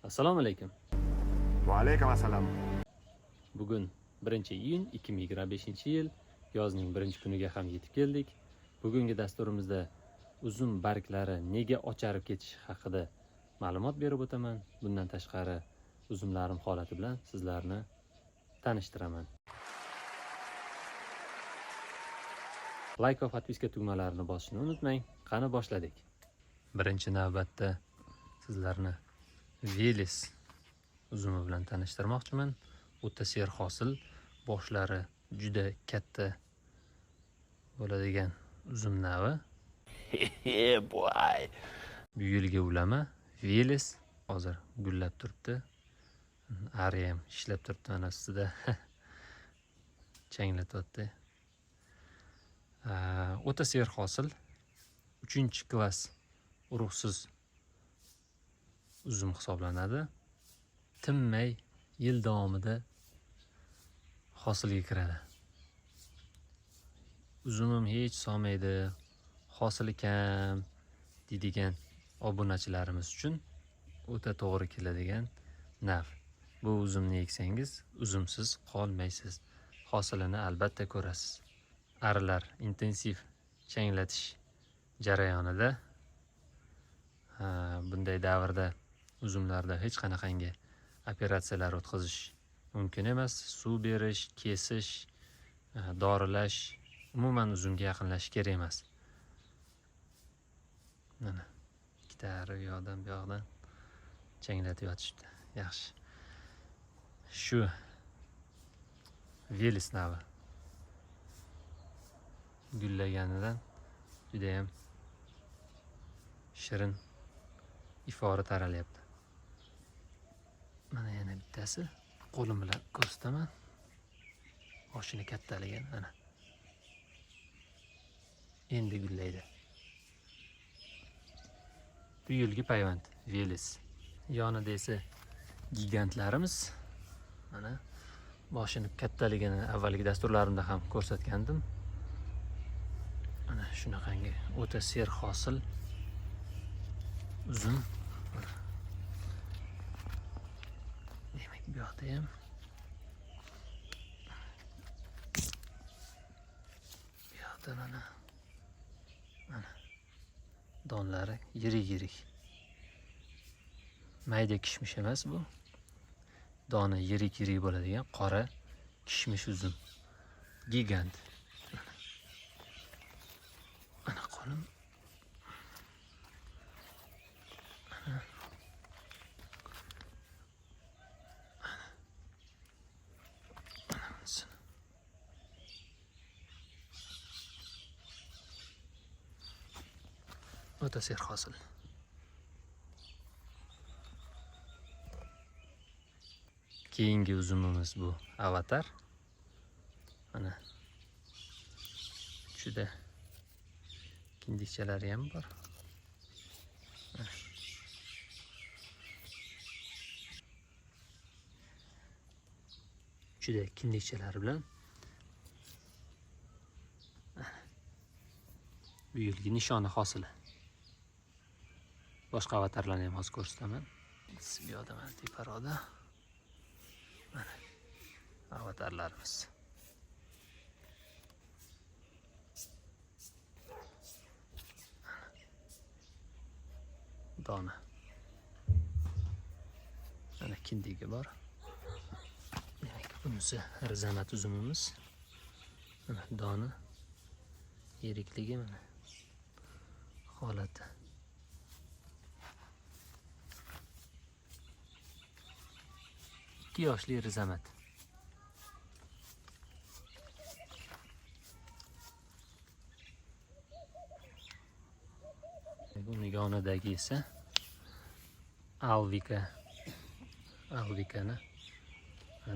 Assalomu alaykum. Va alaykum assalom. Bugun 1-iyun 2025-yil yozning birinchi kuniga ham yetib keldik. Bugungi dasturimizda uzum barglari nega ocharib ketishi haqida ma'lumot berib o'taman. Bundan tashqari uzumlarim holati bilan sizlarni tanishtiraman. Like va podpiska tugmalarini bosishni unutmang. Qani boshladik. Birinchi navbatda sizlarni Velis uzumi bilan tanishtirmoqchiman. O'ta serhosil, boshlari juda katta bo'ladigan uzum navi. Boy. Bu yilgi ulama Velis hozir gullab turibdi. Ari ham ishlab turibdi mana ustida. Changlatyapti. O'ta serhosil 3-klass urug'siz uzum hisoblanadi. Tinmay yil davomida hosilga kiradi. Uzumim hech solmaydi, hosili kam deydigan obunachilarimiz uchun o'ta to'g'ri keladigan nav. Bu uzumni eksangiz uzumsiz qolmaysiz. Hosilini albatta ko'rasiz. Arilar intensiv changlatish jarayonida bunday davrda uzumlarda hech qanaqangi operatsiyalar o'tkazish mumkin emas. Suv berish, kesish, dorilash, umuman uzumga yaqinlashish kerak emas. Mana ikkita ari u yoqdan bu yoqdan changlatib yotishibdi. Yaxshi. Shu Velis navi gullaganidan juda ham shirin ifori taralyapti. Mana yana bittasi qo'lim bilan ko'rsataman. Boshini kattaligan mana. Endi gullaydi. Bu yilgi payvand Velis. Yonida esa gigantlarimiz. Mana boshini kattaligini avvalgi dasturlarimda ham ko'rsatgandim. Mana shunaqangi o'ta serhosil uzum. Demak, bu yoqda ham bu yoqda mana donlari yirik. Mayda kishmish emas bu. Doni yirik bo'ladigan qora kishmish uzum. Gigant. Mana qo'lim. O'ta serhosil. Keyingi uzumimiz bu Avatar. Mana juda kindikchalari ham bor. Juda kindikchalari bilan bu yilgi nishoni hosili. Boshqa avatarlarni ham hozir ko'rsataman. Bu yoqda mana teparoqda mana avatarlarimiz. Dona. Mana kindigi bor. Demak, bunisi rizamat uzumimiz. Mana dona yirikligi mana holati. 2 yoshli rizamat. Buni yonidagi esa Alvikani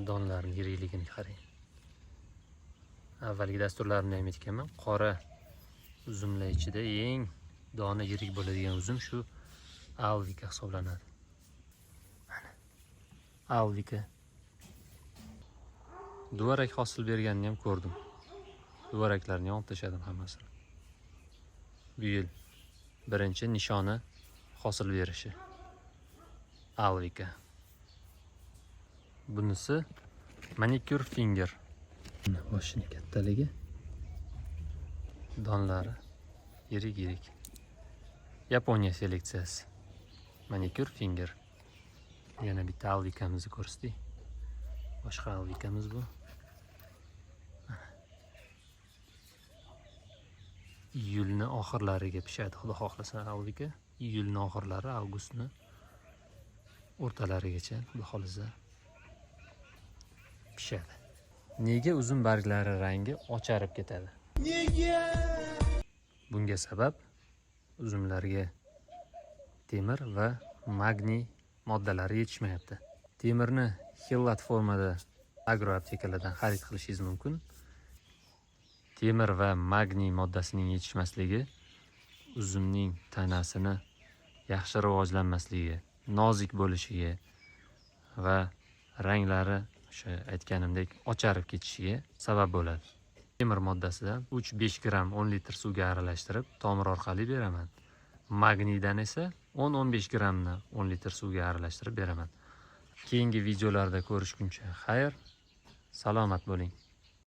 donlarini yirikligini qarang. Avvalgi dasturlarimda ham aytganman, qora uzumlar ichida eng doni yirik bo'ladigan uzum shu Alvika hisoblanadi. Mana Alvika duvarak hosil berganini ham ko'rdim. Duvaraklarni olib tashladim hammasini. Bu yil birinchi nishoni hosil berishi Alvika. Bunisi manicure finger. Boshini kattaligi, donlari yirik. Yaponiya seleksiyasi. Manicure finger. Yana bitta alvikamizni ko'rsatdik. Boshqa alvikamiz bu. Iyulning oxirlariga pishadi, xudo xohlasa alvika. Iyulning oxirlari, avgustning o'rtalarigacha, xudo xohlasa pishadi. Nega uzum barglari rangi ocharib ketadi? Nega? Bunga sabab uzumlarga temir va magniy moddalari yetishmayapti. Temirni xillat formada agroaptekalardan xarid qilishingiz mumkin. Temir va magniy moddasining yetishmasligi uzumning tanasini yaxshi rivojlanmasligiga, nozik bo'lishiga va ranglari o'sha aytganimdek ocharib ketishiga sabab bo'ladi. Temir moddasidan 3-5 gram 10 litr suvga aralashtirib tomir orqali beraman. Magniydan esa 10-15 gramni 10 litr suvga aralashtirib beraman. Keyingi videolarda ko'rishguncha xayr, salomat bo'ling.